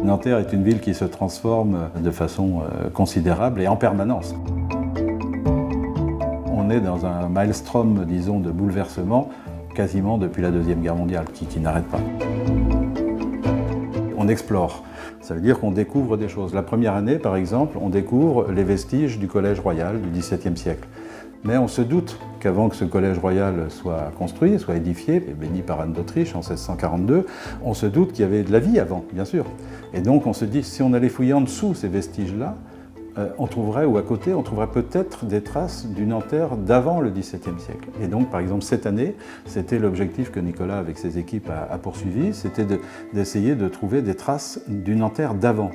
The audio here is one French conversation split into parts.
Nanterre est une ville qui se transforme de façon considérable et en permanence. On est dans un maelstrom, disons, de bouleversement quasiment depuis la Deuxième Guerre mondiale, qui n'arrête pas. On explore, ça veut dire qu'on découvre des choses. La première année, par exemple, on découvre les vestiges du Collège royal du XVIIe siècle. Mais on se doute qu'avant que ce collège royal soit construit, soit édifié, et béni par Anne d'Autriche en 1642, on se doute qu'il y avait de la vie avant, bien sûr. Et donc on se dit, si on allait fouiller en dessous ces vestiges-là, on trouverait, ou à côté, on trouverait peut-être des traces du Nanterre d'avant le XVIIe siècle. Et donc, par exemple, cette année, c'était l'objectif que Nicolas, avec ses équipes, a poursuivi, c'était d'essayer de trouver des traces du Nanterre d'avant.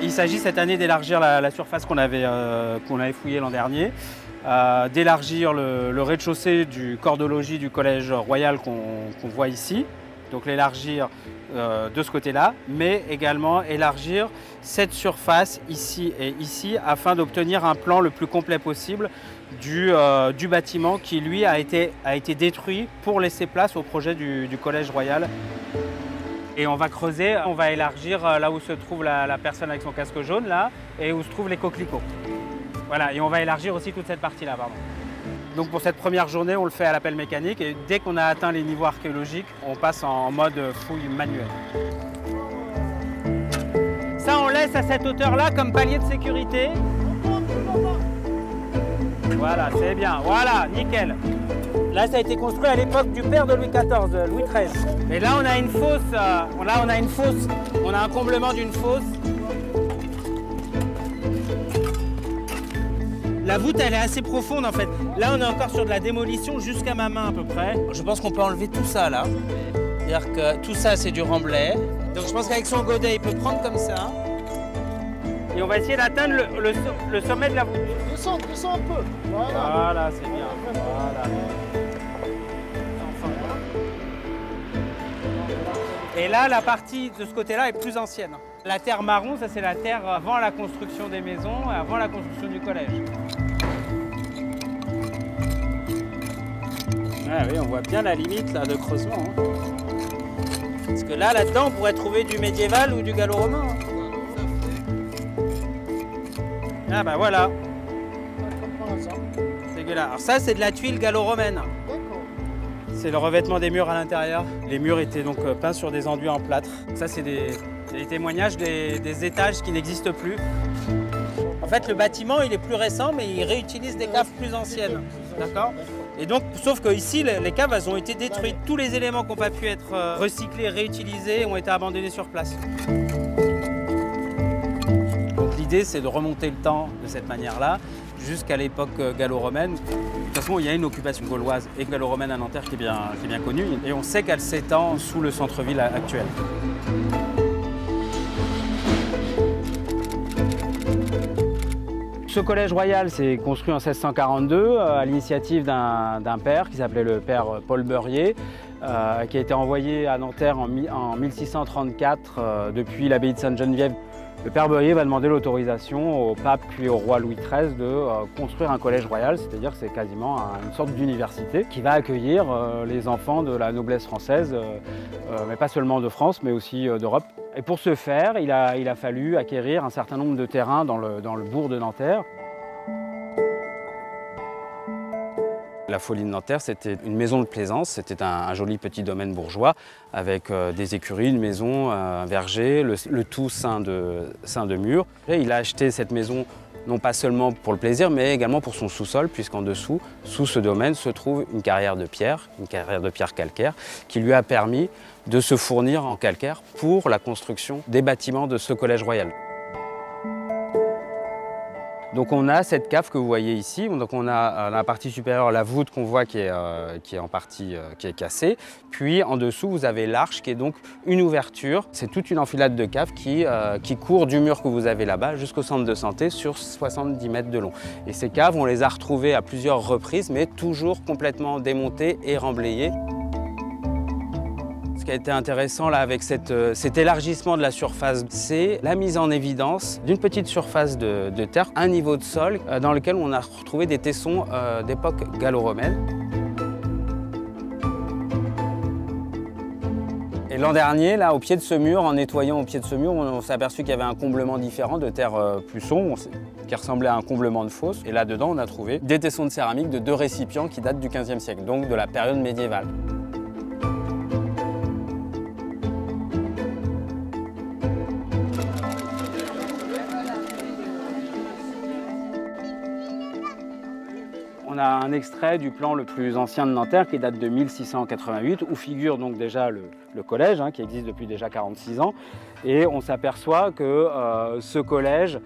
Il s'agit cette année d'élargir la surface qu'on avait fouillée l'an dernier, d'élargir le rez-de-chaussée du corps de logis du Collège royal qu'on voit ici, donc l'élargir de ce côté-là, mais également élargir cette surface ici et ici afin d'obtenir un plan le plus complet possible du bâtiment qui, lui, a été détruit pour laisser place au projet du Collège royal. Et on va creuser, on va élargir là où se trouve la personne avec son casque jaune, là, et où se trouvent les coquelicots. Voilà, et on va élargir aussi toute cette partie-là, pardon. Donc pour cette première journée, on le fait à la pelle mécanique, et dès qu'on a atteint les niveaux archéologiques, on passe en mode fouille manuelle. Ça, on laisse à cette hauteur-là comme palier de sécurité. Voilà, c'est bien, voilà, nickel. Là, ça a été construit à l'époque du père de Louis XIV, Louis XIII. Et là, on a une fosse, on a un comblement d'une fosse. La voûte, elle est assez profonde en fait. Là, on est encore sur de la démolition jusqu'à ma main à peu près. Je pense qu'on peut enlever tout ça là. C'est-à-dire que tout ça, c'est du remblai. Donc je pense qu'avec son godet, il peut prendre comme ça. Et on va essayer d'atteindre le sommet de la voûte. Descends un peu. Voilà, c'est bien. Voilà. Et là, la partie de ce côté-là est plus ancienne. La terre marron, ça c'est la terre avant la construction des maisons, avant la construction du collège. Ah oui, on voit bien la limite là, de creusement. Hein. Parce que là-dedans, on pourrait trouver du médiéval ou du gallo-romain. Hein. Ah bah voilà. Dégueulasse. Alors ça, c'est de la tuile gallo-romaine. C'est le revêtement des murs à l'intérieur. Les murs étaient donc peints sur des enduits en plâtre. Ça, c'est des témoignages des étages qui n'existent plus. En fait, le bâtiment, il est plus récent, mais il réutilise des caves plus anciennes. D'accord ? Et donc, sauf que ici, les caves, elles ont été détruites. Tous les éléments qui n'ont pas pu être recyclés, réutilisés, ont été abandonnés sur place. Donc l'idée, c'est de remonter le temps de cette manière-là, jusqu'à l'époque gallo-romaine. De toute façon, il y a une occupation gauloise et gallo-romaine à Nanterre qui est bien connue. Et on sait qu'elle s'étend sous le centre-ville actuel. Ce collège royal s'est construit en 1642 à l'initiative d'un père qui s'appelait le père Paul Beurier, qui a été envoyé à Nanterre en 1634 depuis l'abbaye de Sainte-Geneviève. Le père Beurier va demander l'autorisation au pape puis au roi Louis XIII de construire un collège royal, c'est-à-dire que c'est quasiment une sorte d'université qui va accueillir les enfants de la noblesse française, mais pas seulement de France, mais aussi d'Europe. Et pour ce faire, il a fallu acquérir un certain nombre de terrains dans le bourg de Nanterre. La Folie de Nanterre, c'était une maison de plaisance, c'était un joli petit domaine bourgeois avec des écuries, une maison, un verger, le tout ceint de murs. Et il a acheté cette maison non pas seulement pour le plaisir, mais également pour son sous-sol, puisqu'en dessous, sous ce domaine, se trouve une carrière de pierre calcaire, qui lui a permis de se fournir en calcaire pour la construction des bâtiments de ce collège royal. Donc on a cette cave que vous voyez ici, donc on a la partie supérieure, la voûte qu'on voit qui est en partie cassée, puis en dessous vous avez l'arche qui est donc une ouverture, c'est toute une enfilade de caves qui court du mur que vous avez là-bas jusqu'au centre de santé sur 70 mètres de long. Et ces caves, on les a retrouvées à plusieurs reprises, mais toujours complètement démontées et remblayées. Ce qui a été intéressant là avec cet élargissement de la surface, c'est la mise en évidence d'une petite surface de terre, un niveau de sol dans lequel on a retrouvé des tessons d'époque gallo-romaine. Et l'an dernier, là, au pied de ce mur, en nettoyant au pied de ce mur, on s'est aperçu qu'il y avait un comblement différent de terre plus sombre, qui ressemblait à un comblement de fosse. Et là-dedans, on a trouvé des tessons de céramique de 2 récipients qui datent du XVe siècle, donc de la période médiévale. On a un extrait du plan le plus ancien de Nanterre qui date de 1688 où figure donc déjà le collège qui existe depuis déjà 46 ans et on s'aperçoit que ce collège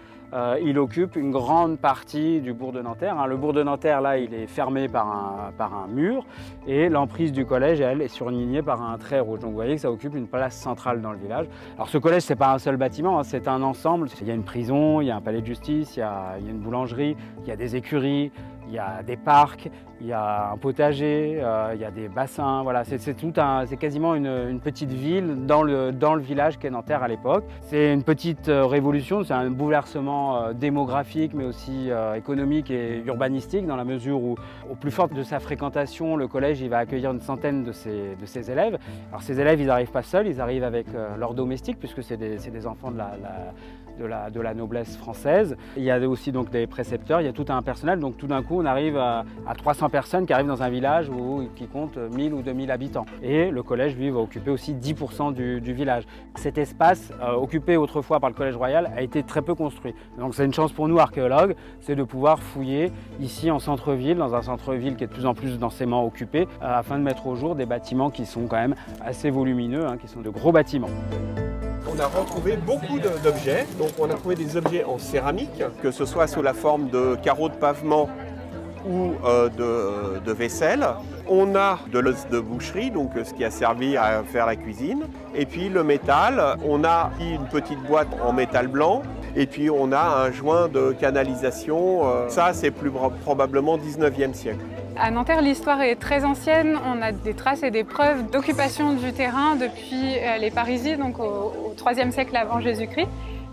il occupe une grande partie du bourg de Nanterre. Le bourg de Nanterre là il est fermé par un mur et l'emprise du collège elle est surlignée par un trait rouge. Donc vous voyez que ça occupe une place centrale dans le village. Alors ce collège c'est pas un seul bâtiment, c'est un ensemble. Il y a une prison, il y a un palais de justice, il y a une boulangerie, il y a des écuries. Il y a des parcs, il y a un potager, il y a des bassins. Voilà, c'est quasiment une petite ville dans le village qu'est Nanterre à l'époque. C'est une petite révolution, c'est un bouleversement démographique mais aussi économique et urbanistique dans la mesure où, au plus fort de sa fréquentation, le collège il va accueillir une centaine de ses élèves. Alors ces élèves, ils n'arrivent pas seuls, ils arrivent avec leurs domestiques puisque c'est des enfants de la noblesse française. Il y a aussi donc des précepteurs, il y a tout un personnel, donc tout d'un coup on arrive à 300 personnes qui arrivent dans un village qui compte 1000 ou 2000 habitants. Et le collège, lui, va occuper aussi 10% du village. Cet espace, occupé autrefois par le collège royal, a été très peu construit. Donc c'est une chance pour nous, archéologues, c'est de pouvoir fouiller ici en centre-ville, dans un centre-ville qui est de plus en plus densément occupé, afin de mettre au jour des bâtiments qui sont quand même assez volumineux, qui sont de gros bâtiments. On a retrouvé beaucoup d'objets. Donc on a trouvé des objets en céramique, que ce soit sous la forme de carreaux de pavement ou de vaisselle. On a de l'os de boucherie, donc ce qui a servi à faire la cuisine. Et puis le métal, on a une petite boîte en métal blanc. Et puis on a un joint de canalisation. Ça, c'est plus probablement 19e siècle. À Nanterre, l'histoire est très ancienne. On a des traces et des preuves d'occupation du terrain depuis les Parisis, donc au IIIe siècle avant Jésus-Christ.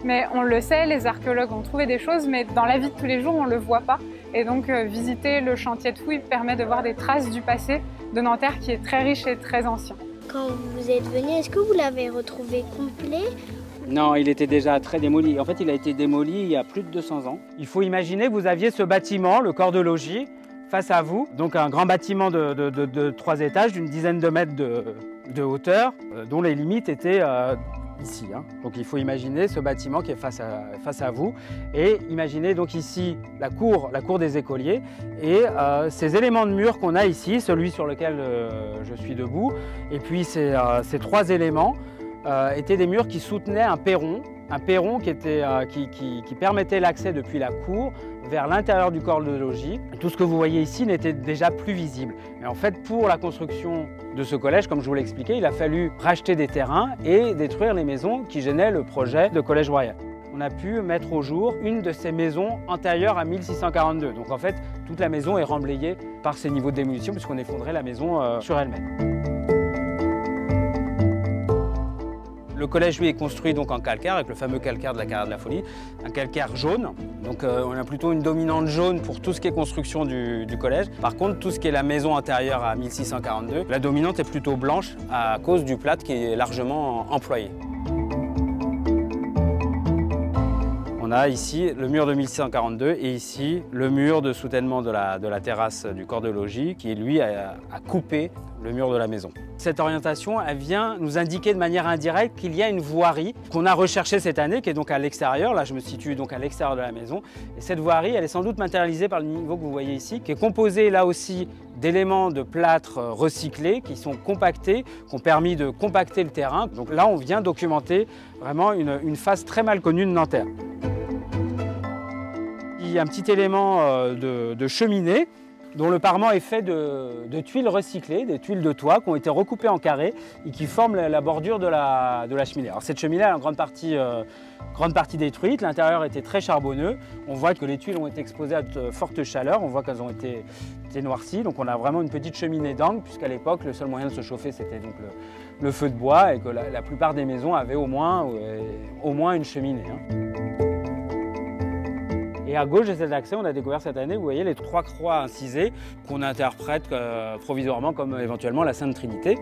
Mais on le sait, les archéologues ont trouvé des choses, mais dans la vie de tous les jours, on ne le voit pas. Et donc visiter le chantier de fouilles permet de voir des traces du passé de Nanterre qui est très riche et très ancien. Quand vous êtes venu, est-ce que vous l'avez retrouvé complet ? Non, il était déjà très démoli. En fait, il a été démoli il y a plus de 200 ans. Il faut imaginer que vous aviez ce bâtiment, le corps de logis, face à vous. Donc un grand bâtiment de 3 étages, d'une dizaine de mètres de hauteur, dont les limites étaient ici. Donc il faut imaginer ce bâtiment qui est face à vous. Et imaginez donc ici la cour des écoliers et ces éléments de mur qu'on a ici, celui sur lequel je suis debout, et puis ces 3 éléments étaient des murs qui soutenaient un perron qui permettait l'accès depuis la cour vers l'intérieur du corps de logis. Tout ce que vous voyez ici n'était déjà plus visible. Et en fait, pour la construction de ce collège, comme je vous l'ai expliqué, il a fallu racheter des terrains et détruire les maisons qui gênaient le projet de collège royal. On a pu mettre au jour une de ces maisons antérieures à 1642. Donc en fait, toute la maison est remblayée par ces niveaux de démolition puisqu'on effondrait la maison sur elle-même. Le collège, lui, est construit donc en calcaire, avec le fameux calcaire de la carrière de la Folie, un calcaire jaune. Donc on a plutôt une dominante jaune pour tout ce qui est construction du collège. Par contre, tout ce qui est la maison intérieure à 1642, la dominante est plutôt blanche à cause du plâtre qui est largement employé. On a ici le mur de 1642 et ici le mur de soutènement de la terrasse du corps de logis qui, lui, a coupé le mur de la maison. Cette orientation, elle vient nous indiquer de manière indirecte qu'il y a une voirie qu'on a recherchée cette année, qui est donc à l'extérieur. Là, je me situe donc à l'extérieur de la maison. Et cette voirie, elle est sans doute matérialisée par le niveau que vous voyez ici, qui est composé là aussi d'éléments de plâtre recyclés qui sont compactés, qui ont permis de compacter le terrain. Donc là, on vient documenter vraiment une phase très mal connue de Nanterre. Il y a un petit élément de cheminée dont le parement est fait de tuiles recyclées, des tuiles de toit qui ont été recoupées en carrés et qui forment la bordure de la cheminée. Alors cette cheminée est en grande partie détruite, l'intérieur était très charbonneux. On voit que les tuiles ont été exposées à de fortes chaleurs, on voit qu'elles ont été noircies, donc on a vraiment une petite cheminée d'angle, puisqu'à l'époque le seul moyen de se chauffer c'était donc le feu de bois et que la plupart des maisons avaient au moins une cheminée. Et à gauche de cet accès, on a découvert cette année, vous voyez, les 3 croix incisées qu'on interprète provisoirement comme éventuellement la Sainte Trinité.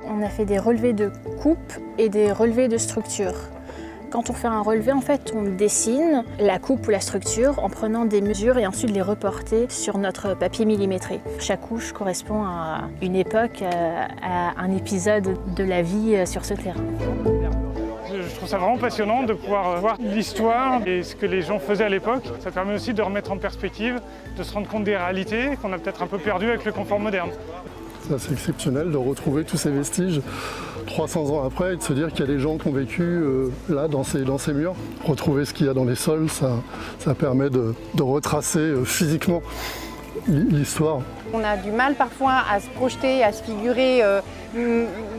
On a fait des relevés de coupe et des relevés de structure. Quand on fait un relevé, en fait, on dessine la coupe ou la structure en prenant des mesures et ensuite les reporter sur notre papier millimétré. Chaque couche correspond à une époque, à un épisode de la vie sur ce terrain. Je trouve ça vraiment passionnant de pouvoir voir l'histoire et ce que les gens faisaient à l'époque. Ça permet aussi de remettre en perspective, de se rendre compte des réalités qu'on a peut-être un peu perdues avec le confort moderne. C'est assez exceptionnel de retrouver tous ces vestiges 300 ans après et de se dire qu'il y a des gens qui ont vécu là, dans ces murs. Retrouver ce qu'il y a dans les sols, ça permet de retracer physiquement l'histoire. On a du mal parfois à se projeter, à se figurer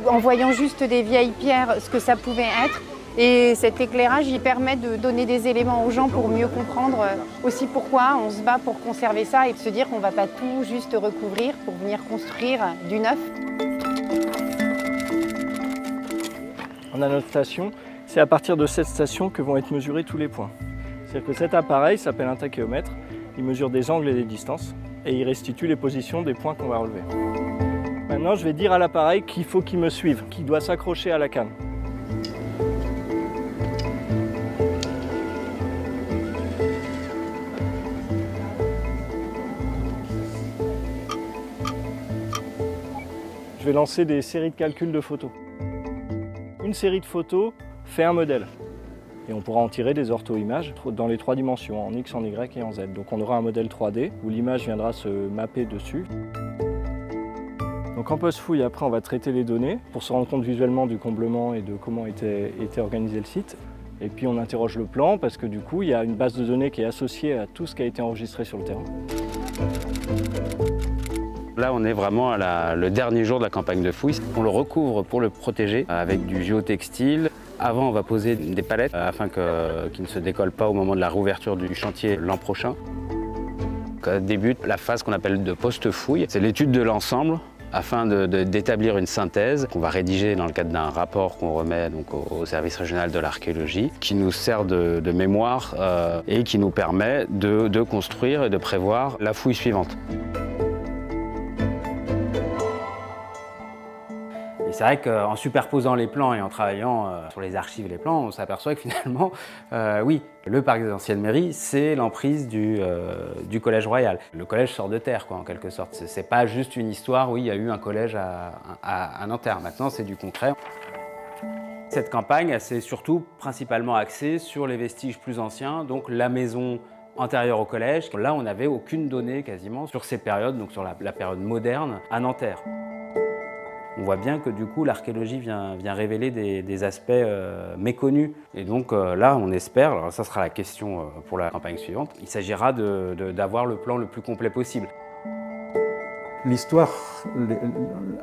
en voyant juste des vieilles pierres ce que ça pouvait être. Et cet éclairage, il permet de donner des éléments aux gens pour mieux comprendre aussi pourquoi on se bat pour conserver ça et de se dire qu'on ne va pas tout juste recouvrir pour venir construire du neuf. On a notre station, c'est à partir de cette station que vont être mesurés tous les points. C'est-à-dire que cet appareil s'appelle un tachéomètre, il mesure des angles et des distances et il restitue les positions des points qu'on va relever. Maintenant, je vais dire à l'appareil qu'il faut qu'il me suive, qu'il doit s'accrocher à la canne. Je vais lancer des séries de calculs de photos. Une série de photos fait un modèle. Et on pourra en tirer des ortho-images dans les 3 dimensions, en X, en Y et en Z. Donc on aura un modèle 3D où l'image viendra se mapper dessus. Donc en post-fouille, après, on va traiter les données pour se rendre compte visuellement du comblement et de comment était organisé le site. Et puis on interroge le plan parce que du coup, il y a une base de données qui est associée à tout ce qui a été enregistré sur le terrain. Là, on est vraiment à le dernier jour de la campagne de fouille. On le recouvre pour le protéger avec du géotextile. Avant, on va poser des palettes afin qu'il ne se décolle pas au moment de la réouverture du chantier l'an prochain. Débute la phase qu'on appelle de post-fouille. C'est l'étude de l'ensemble afin d'établir une synthèse qu'on va rédiger dans le cadre d'un rapport qu'on remet donc au service régional de l'archéologie, qui nous sert de mémoire et qui nous permet de construire et de prévoir la fouille suivante. C'est vrai qu'en superposant les plans et en travaillant sur les archives et les plans, on s'aperçoit que finalement, oui, le parc des anciennes mairies, c'est l'emprise du collège royal. Le collège sort de terre, quoi, en quelque sorte. C'est pas juste une histoire où il y a eu un collège à Nanterre. Maintenant, c'est du concret. Cette campagne, elle s'est surtout principalement axée sur les vestiges plus anciens, donc la maison antérieure au collège. Là, on n'avait aucune donnée quasiment sur ces périodes, donc sur la période moderne à Nanterre. On voit bien que du coup l'archéologie vient révéler des aspects méconnus. Et donc là on espère, alors ça sera la question pour la campagne suivante, il s'agira d'avoir le plan le plus complet possible. L'histoire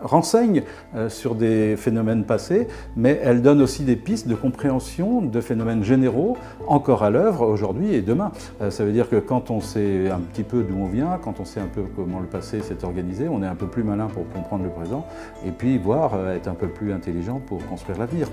renseigne sur des phénomènes passés, mais elle donne aussi des pistes de compréhension de phénomènes généraux encore à l'œuvre aujourd'hui et demain. Ça veut dire que quand on sait un petit peu d'où on vient, quand on sait un peu comment le passé s'est organisé, on est un peu plus malin pour comprendre le présent et puis être un peu plus intelligent pour construire l'avenir.